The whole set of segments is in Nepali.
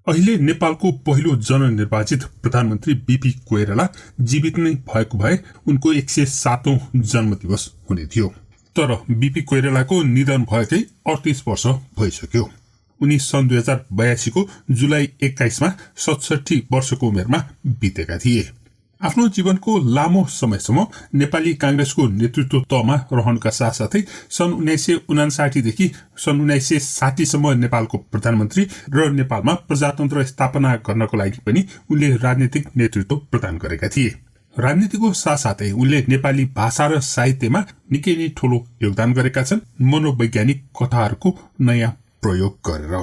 अहिले नेपालको पहिलो जननिर्वाचित प्रधानमन्त्री बीपी कोइराला जीवित नै भएको भए उनको 107औं जन्मदिवस हुने थियो। तर बीपी कोइरालाको निधन भएकै 38 वर्ष भइसक्यो। उनी सन् 2082 को जुलाई 21 मा 67 वर्षको उमेरमा बितेका थिए। आफ्नो जीवनको लामो समयसम्म नेपाली कांग्रेसको नेतृत्व तहमा रहनुका साथसाथै सन् 1959 देखि सन् 1960 सम्म नेपालको प्रधानमन्त्री र नेपालमा प्रजातन्त्र स्थापना गर्नको लागि पनि उनले राजनीतिक नेतृत्व प्रदान गरेका थिए। राजनीतिको साथसाथै उनले नेपाली भाषा र साहित्यमा निकै नै ठूलो योगदान गरेका छन्, मनोवैज्ञानिक कथाहरूको नयाँ प्रयोग गरेर।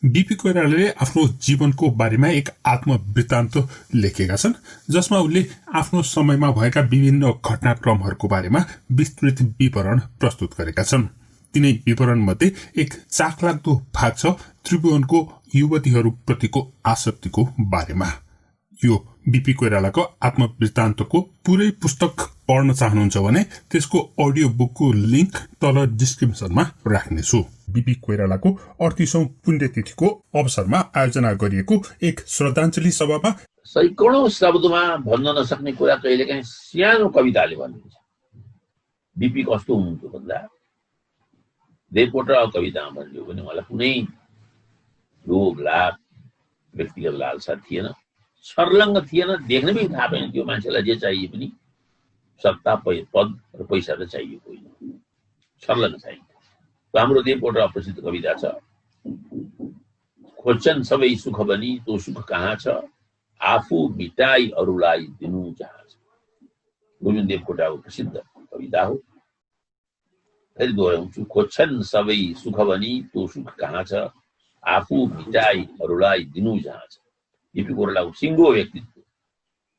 बीपी कोइरालाले आफ्नो जीवनको बारेमा एक आत्मवृत्तान्त लेखेका छन्, जसमा उनले आफ्नो समयमा भएका विभिन्न घटनाक्रमहरूको बारेमा विस्तृत विवरण प्रस्तुत गरेका छन्। तिनै विवरण मध्ये एक चाखलाग्दो भाग छ त्रिभुवनको युवतीहरूप्रतिको आसक्तिको बारेमा। यो बीपी कोइरालाको आत्मवृत्तान्तको पुरै पुस्तक पढ्न चाहनुहुन्छ भने त्यसको अडियो बुकको लिंक तल डिस्क्रिप्सनमा राख्नेछु। बीपी कोइरालाको 38औं पुण्यतिथिको अवसरमा आयोजना गरिएको एक श्रद्धाञ्जली सभामा सैकडौं शब्दमा भन्न नसक्ने कुरा कहिलेकाहीँ सानो कविताले भनिन्छ। बीपी कस्तो हुनुहुन्थ्यो भन्दा देवकोटा कवितामा भन्यो भने मलाई कुनै लोभ लाभ व्यक्तिगत लालसा थिएन, सर्लङ्ग थिएन, देख्न पनि थाहा पाएन त्यो मान्छेलाई जे चाहिए पनि सत्ता पद र पैसा त चाहिएको होइन, सर्लङ्ग चाहिन्छ। हाम्रो देवकोटा प्रसिद्ध कविता छ, खोज्छन् सबै सुख बनी तो सुख कहाँ छ, आफू मिटाई अरूलाई दिनु जहाँ छ। यो जुन देवकोटाको प्रसिद्ध कविता हो। फेरि दोहोऱ्याउँछु, खोज्छन् सबै सुख बनी तो सुख कहाँ छ, आफू मिटाई अरूलाई दिनु जहाँ छ। बीपी कोइरालाको सिङ्गो व्यक्तित्व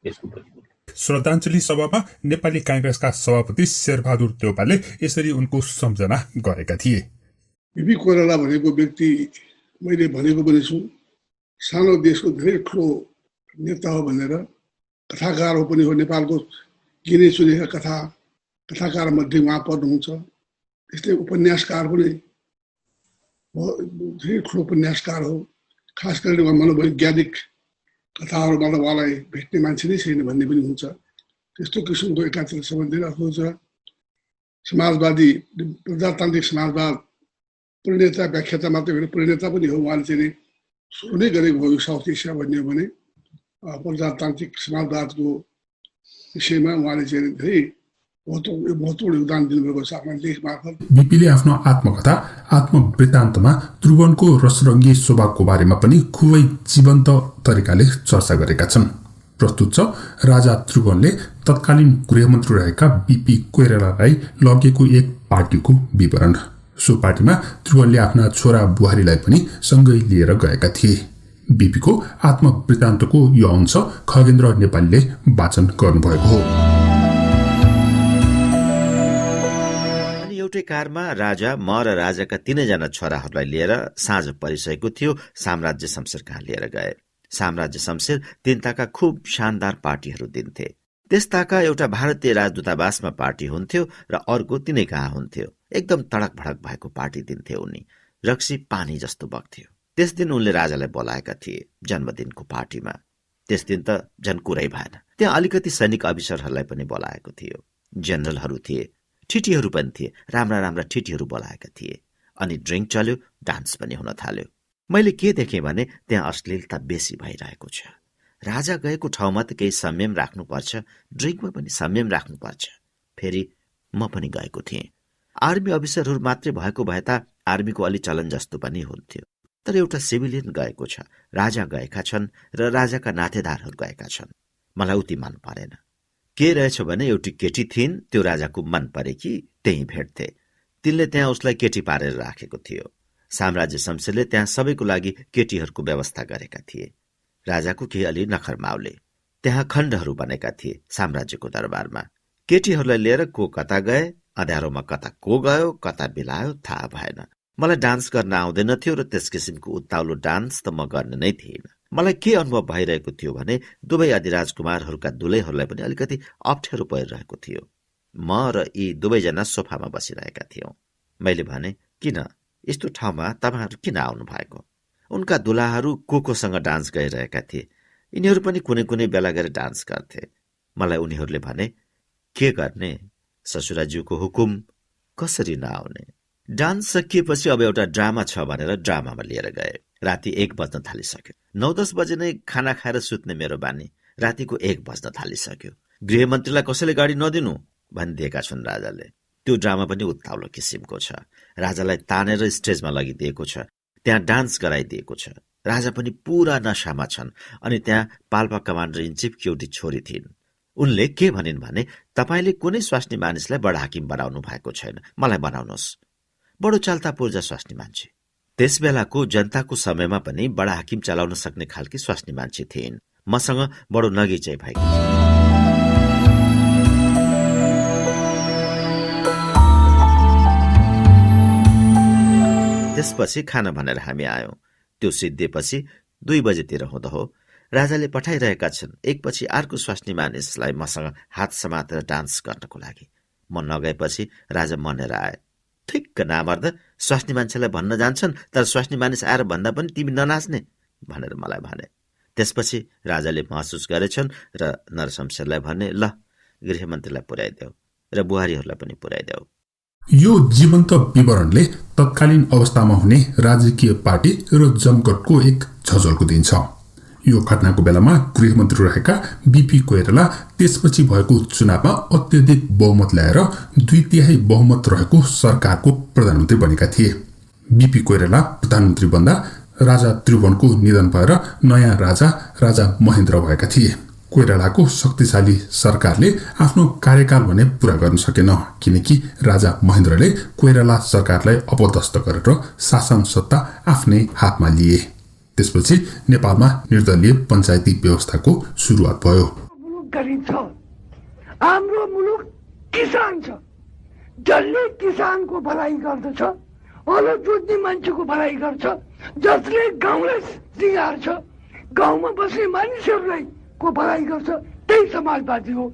यसको प्रतिबिम्ब। श्रद्धाञ्जली सभामा नेपाली कांग्रेसका सभापति शेरबहादुर देउपाले यसरी उनको सम्झना गरेका थिए। बीपी कोइराला भनेको व्यक्ति मैले भनेको पनि छु, सानो देशको धेरै ठुलो नेता हो भनेर, कथाकार हो पनि हो, नेपालको गिने चुनेका कथाकार मध्ये उहाँ पर्नुहुन्छ। त्यस्तै उपन्यासकार पनि धेरै ठुलो उपन्यासकार हो। खास गरेर उहाँ मनोवैज्ञानिक कथाहरूबाट उहाँलाई भेट्ने मान्छे नै छैन भन्ने पनि हुन्छ। त्यस्तो किसिमको एकातिर सम्बन्धित अर्को छ समाजवादी प्रजातान्त्रिक समाजवाद प्रणेता व्याख्याता मात्रै होइन, प्रणेता पनि हो। उहाँले चाहिँ सुरु नै गरेको हो साउथ एसिया भन्यो भने प्रजातान्त्रिक समाजवादको विषयमा उहाँले चाहिँ धेरै महत्त्वपूर्ण योगदान दिनुभएको छ आफ्नो लेख मार्फत। बीपीले आफ्नो आत्मकथा आत्मवृत्तान्तमा त्रिभुवनको रसरङ्गी स्वभावको बारेमा पनि खुबै जीवन्त तरिकाले चर्चा गरेका छन्। प्रस्तुत छ राजा त्रिभुवनले तत्कालीन गृहमन्त्री रहेका बीपी कोइरालालाई लगेको एक पार्टीको विवरण। सो पार्टीमा त्रिभुवनले आफ्ना छोरा बुहारीलाई पनि सँगै लिएर गएका थिए। बीपीको आत्मवृत्तान्तको यो अंश खगेन्द्र नेपालीले वाचन गर्नुभएको हो। एउटै कारमा राजा म र राजाका 3 जना छोराहरूलाई लिएर साँझ परिसकेको थियो साम्राज्य शमशेर कहाँ लिएर गए। साम्राज्य शमशेर तिनताका खुब शानदार पार्टीहरू दिन्थे। त्यसताका एउटा भारतीय राजदूतावासमा पार्टी हुन्थ्यो र अर्को तिनै कहाँ हुन्थ्यो। एकदम तडक भडक भएको पार्टी दिन्थे उनी। रक्सी पानी जस्तो बग्थ्यो। त्यस दिन उनले राजालाई बोलाएका थिए जन्मदिनको पार्टीमा। त्यस दिन त झन् कुरै भएन। त्यहाँ अलिकति सैनिक अफिसरहरूलाई पनि बोलाएको थियो। जनरलहरू थिए, ठिटीहरू पनि थिए, राम्रा राम्रा ठिटीहरू बोलाएका थिए। अनि ड्रिङ्क चल्यो, डान्स पनि हुन थाल्यो। मैले के देखेँ भने त्यहाँ अश्लीलता बेसी भइरहेको छ। राजा गएको ठाउँमा त केही संयम राख्नुपर्छ, ड्रिङ्कमा पनि संयम राख्नुपर्छ। फेरि म पनि गएको थिएँ। आर्मी अफिसरहरू मात्रै भएको भए त आर्मीको अलि चलन जस्तो पनि हुन्थ्यो। तर एउटा सिभिलियन गएको छ, राजा गएका छन् र राजाका नातेदारहरू गएका छन्। मलाई उति मन परेन। के रहेछ भने एउटी केटी थिइन्, त्यो राजाको मन परेकी त्यही भेट्थे। तिनले त्यहाँ उसलाई केटी पारेर राखेको थियो। साम्राज्य शमशेरले त्यहाँ सबैको लागि केटीहरूको व्यवस्था गरेका थिए। राजाको केही अलि नखर माउले त्यहाँ खण्डहरू बनेका थिए साम्राज्यको दरबारमा। केटीहरूलाई लिएर को कता गए, अँध्यारोमा कता को गयो, कता बिलायो थाहा भएन। मलाई डान्स गर्न आउँदैन थियो र त्यस किसिमको उत्ताउलो डान्स त म गर्ने नै थिएन। मलाई के अनुभव भइरहेको थियो भने दुवै अधिराजकुमारहरूका दुलैहरूलाई पनि अलिकति अप्ठ्यारो परिरहेको थियो। म र यी दुवैजना सोफामा बसिरहेका थियौं। मैले भने, किन यस्तो ठाउँमा तपाईहरु किन आउनु भएको? उनका दुलाहरू कोसँग डान्स गरिरहेका थिए। यिनीहरू पनि कुनै कुनै बेला गएर डान्स गर्थे। मलाई उनीहरूले भने, के गर्ने, ससुराज्यूको हुकुम, कसरी नआउने। डान्स सकिएपछि अब एउटा ड्रामा छ भनेर ड्रामामा लिएर गए। राति 1 बज्न थालिसक्यो। 9-10 बजे नै खाना खाएर सुत्ने मेरो बानी रातिको 1 बज्न थालिसक्यो। गृहमन्त्रीलाई कसैले गाडी नदिनु भनिदिएका छन् राजाले। त्यो ड्रामा पनि उत्ताउलो किसिमको छ। राजालाई तानेर स्टेजमा लगिदिएको छ, त्यहाँ डान्स गराइदिएको छ। राजा पनि पूरा नशामा छन्। अनि त्यहाँ पाल्पा कमान्डर इन चिफ एउटी छोरी थिइन्। उनले के भनिन् भने, तपाईले कुनै स्वास्नी मानिसलाई बडा हाकिम बनाउनु भएको छैन, मलाई बनाउनुहोस्। बडो चाल्ता पूर्जा स्वास्नी मान्छे। त्यस बेलाको जनताको समयमा पनि बडा हाकिम चलाउन सक्ने खालकी स्वास्नी मान्छे थिइन्। मसँग बडो नगिचै भएको छ। त्यसपछि खाना भनेर हामी आयौं। त्यो सिद्धिएपछि 2 बजेतिर हुँदो हो। राजाले पठाइरहेका छन् एकपछि अर्को स्वास्नी मानिसलाई मसँग हात समातेर डान्स गर्नको लागि। म नगएपछि राजा मनेर आए। ठिक्क नामर्द स्वास्नी मान्छेलाई भन्न जान्छन्, तर स्वास्नी मानिस आएर भन्दा पनि तिमी ननाच्ने भनेर मलाई भने। त्यसपछि राजाले महसुस गरेछन् र नरशमशेरलाई भने, ल गृहमन्त्रीलाई पुर्याइदेऊ र बुहारीहरूलाई पनि पुर्याइदेऊ। यो जीवन्त विवरणले तत्कालीन अवस्थामा हुने राजकीय पार्टी र जमघटको एक झझल्को दिन्छ। यो घटनाको बेलामा गृहमन्त्री रहेका बीपी कोइराला त्यसपछि भएको चुनावमा अत्यधिक बहुमत ल्याएर 2/3 बहुमत रहेको सरकारको प्रधानमन्त्री बनेका थिए। बीपी कोइराला प्रधानमन्त्री बन्दा राजा त्रिभुवनको निधन भएर नयाँ राजा महेन्द्र भएका थिए। कोइरालाको शक्तिशाली सरकारले आफ्नो कार्यकाल भने पूरा गर्न सकेन, किनकि राजा महेन्द्रले कोइराला सरकारलाई अपदस्थ गरेर शासन सत्ता आफ्नै हातमा लिए। त्यसपछि नेपालमा निर्दलीय पञ्चायती व्यवस्थाको सुरुवात भयो। मुलुक गरिब छ, हाम्रो मुलुक किसान छ। जसले किसानको भलाइ गर्दछ, हलो जोत्ने मान्छेको भलाइ गर्छ, जसले गाउँलाई सिँगार्छ, गाउँमा बस्ने मानिसहरूलाई को भलाइ गर्छ, त्यही समाजवादी हो।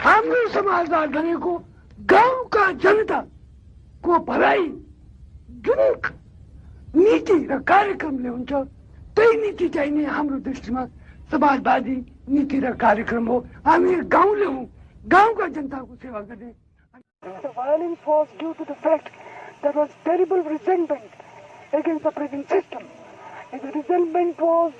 हाम्रो समाजवाद भनेको गाउँका जनताको भलाइ जुन नीति र कार्यक्रमले हुन्छ, त्यही नीति चाहिँ नै हाम्रो दृष्टिमा समाजवादी नीति र कार्यक्रम हो। हामी गाउँले हौँ, गाउँका जनताको सेवा गर्ने। The violence was due to the fact there was terrible resentment against the present system. And the resentment was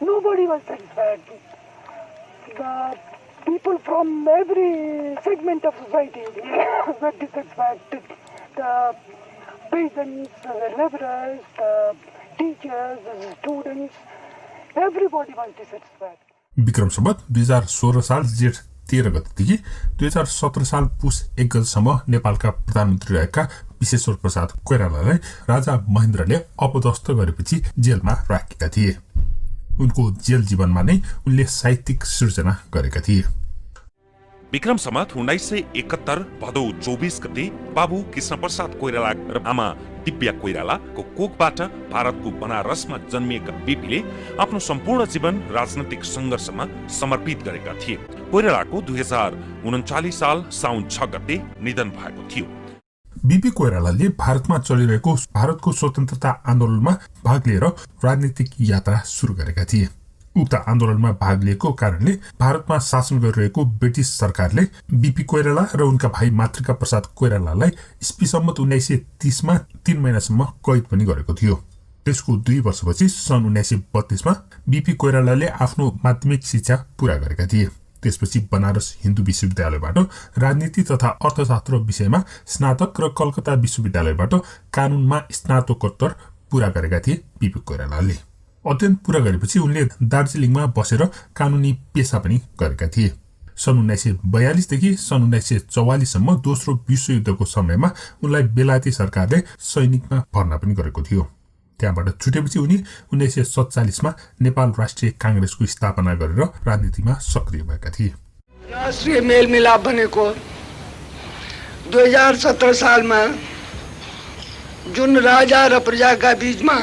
nobody was satisfied. The people from every segment of society were dissatisfied. The peasants, the laborers, the teachers, the students, everybody was dissatisfied. Vikram Samvat 2016 साल जेठ 13 गतेदेखि 2017 साल पुस 1 गतेसम्म नेपालका प्रधानमन्त्री रहेका विश्वेश्वर प्रसाद कोइरालालाई राजा महेन्द्रले अपदस्थ गरेपछि जेलमा राखेका थिए। उनको जेल जीवनमा नै उनले साहित्यिक सृजना गरेका थिए। विक्रम सम्वत 1971 भदौ 24 गते बाबु कृष्ण प्रसाद कोइराला र आमा दिव्या कोइरालाको कोखबाट भारतको बनारसमा जन्मिएका बीपीले आफ्नो सम्पूर्ण जीवन राजनैतिक संघर्षमा समर्पित गरेका थिए। कोइरालाको 2039 साल साउन 6 गते निधन भएको थियो। बीपी कोइरालाले भारतमा चलिरहेको भारतको स्वतन्त्रता आन्दोलनमा भाग लिएर राजनीतिक यात्रा सुरु गरेका थिए। उक्त आन्दोलनमा भाग लिएको कारणले भारतमा शासन गरिरहेको ब्रिटिस सरकारले बीपी कोइराला र उनका भाइ मातृका प्रसाद कोइरालालाई इस्वी सम्मत 1930 मा 3 महिनासम्म कैद पनि गरेको थियो। त्यसको 2 वर्षपछि सन् 1932 मा बीपी कोइरालाले आफ्नो माध्यमिक शिक्षा पूरा गरेका थिए। त्यसपछि बनारस हिन्दू विश्वविद्यालयबाट राजनीति तथा अर्थशास्त्र विषयमा स्नातक र कलकत्ता विश्वविद्यालयबाट कानूनमा स्नातकोत्तर पूरा गरेका थिए। बीपी कोइरालाले अध्ययन पूरा गरेपछि उनले दार्जिलिङमा बसेर कानूनी पेशा पनि गरेका थिए। सन् 1942 देखि सन् 1944 सम्म दोस्रो विश्वयुद्धको समयमा उनलाई बेलायती सरकारले सैनिकमा भर्ना पनि गरेको थियो। त्यहाँबाट छुटेपछि उनी 1947 मा नेपाल राष्ट्रिय कांग्रेसको स्थापना गरेर राजनीतिमा सक्रिय भएका थिए। राष्ट्रिय मेलमिलाप भनेको 2017 सालमा जुन राजा र प्रजाका बीचमा,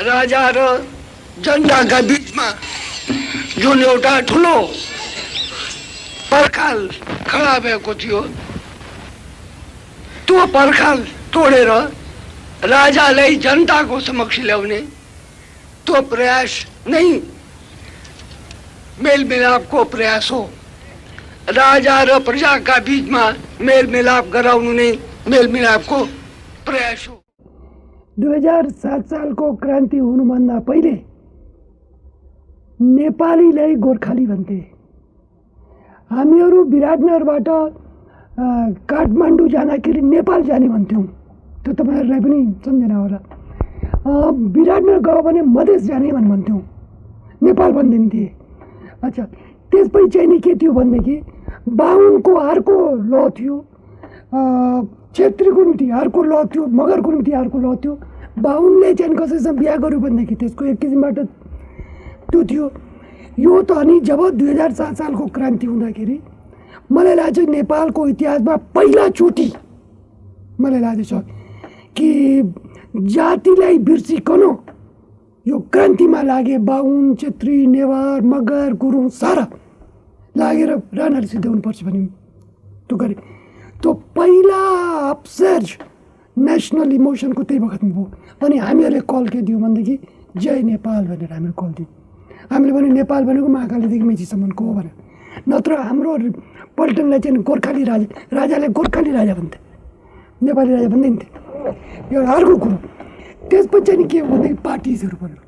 राजा र जनताका बीचमा जुन एउटा ठुलो पर्खाल खडा भएको थियो। त्यो पर्खाल तोडेर राजालाई जनताको समक्ष ल्याउने त्यो प्रयास नै मेलमिलापको प्रयास हो। राजा र प्रजाका बीचमा मेलमिलाप गराउनु नै मेलमिलापको प्रयास हो। 2007 सालको क्रान्ति हुनुभन्दा पहिले नेपालीलाई गोर्खाली भन्थे। हामीहरू विराटनगरबाट काठमाडौँ जाँदाखेरि नेपाल जाने भन्थ्यौँ। त्यो तपाईँहरूलाई पनि सम्झना होला। विराटनगर गयो भने मधेस जाने भन्थ्यौँ, नेपाल भन्दैन थिए। अच्छा, त्यसपछि चाहिँ नि के थियो भनेदेखि बाहुनको अर्को ल थियो, छेत्रीको निम्ति अर्को ल थियो, मगरको निम्ति अर्को ल थियो। बाहुनले चाहिँ कसैसँग बिहा गर्यो भनेदेखि त्यसको एक किसिमबाट त्यो थियो। यो त अनि जब 2007 सालको क्रान्ति हुँदाखेरि मलाई लाग्छ नेपालको इतिहासमा पहिलाचोटि मलाई लाग्दछ कि जातिलाई बिर्सिकन यो क्रान्तिमा लागे बाहुन, छेत्री, नेवार, मगर, गुरुङ सारा लागेर राणाले सिद्ध्याउनुपर्छ भन्ने त्यो गरे। त्यो पहिला अपसर्ज नेसनल इमोसनको त्यही बखतमा भयो। अनि हामीहरूले कल के दियौँ भनेदेखि जय नेपाल भनेर हामीले कल दियौँ। हामीले भने नेपाल भनेको महाकालीदेखि मेचीसम्मको हो भनेर। नत्र हाम्रो पल्टनलाई चाहिँ गोर्खाली राजाले गोर्खाली राजा भन्थे, नेपाली राजा भन्दैन थिए। एउटा अर्को कुरो। त्यसपछि चाहिँ के हो भन्दाखेरि पार्टिजहरू बन्यो।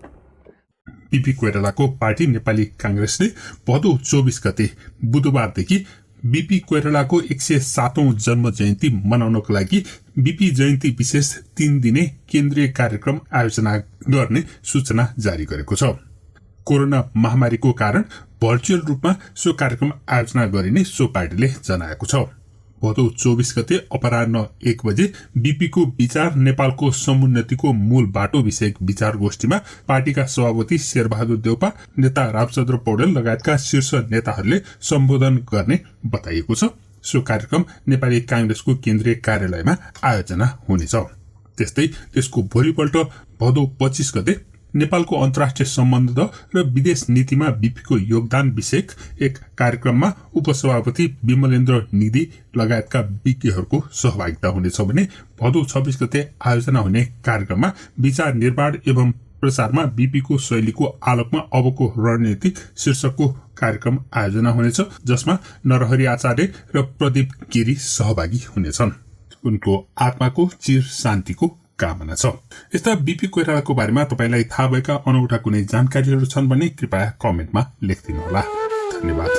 बीपी कोइरालाको पार्टी नेपाली कांग्रेसले भदौ 24 गते बुधबारदेखि बीपी कोइरालाको 107औं जन्म जयन्ती मनाउनको लागि बीपी जयन्ती विशेष 3 दिने केन्द्रीय कार्यक्रम आयोजना गर्ने सूचना जारी गरेको छ। कोरोना महामारीको कारण भर्चुअल रूपमा सो कार्यक्रम आयोजना गरिने सो पार्टीले जनाएको छ। भदौ 24 गते अपराह्न 1 बजे बीपीको विचार नेपालको समुन्नतिको मूल बाटो विषयक विचार गोष्ठीमा पार्टीका सभापति शेरबहादुर देउपा, नेता रामचन्द्र पौडेल लगायतका शीर्ष नेताहरूले सम्बोधन गर्ने बताइएको छ। सो कार्यक्रम नेपाली कांग्रेसको केन्द्रीय कार्यालयमा आयोजना हुनेछ। त्यस्तै त्यसको भोलिपल्ट भदौ 25 गते नेपालको अन्तर्राष्ट्रिय सम्बन्ध र विदेश नीतिमा बीपीको योगदान विषयक एक कार्यक्रममा उपसभापति विमलेन्द्र निधि लगायतका विज्ञहरूको सहभागिता हुनेछ भने भदौ 26 गते आयोजना हुने कार्यक्रममा विचार निर्माण एवं प्रचारमा बीपीको शैलीको आलोकमा अबको रणनीति शीर्षकको कार्यक्रम आयोजना हुनेछ, जसमा नरहरि आचार्य र प्रदीप गिरी सहभागी हुनेछन्। उनको आत्माको चिर शान्तिको कामना छ। यस्ता बीपी कोइरालाको बारेमा तपाईलाई थाहा भएका अनौठा कुनै जानकारीहरू छन् भने कृपया कमेन्टमा लेखिदिनुहोला। धन्यवाद।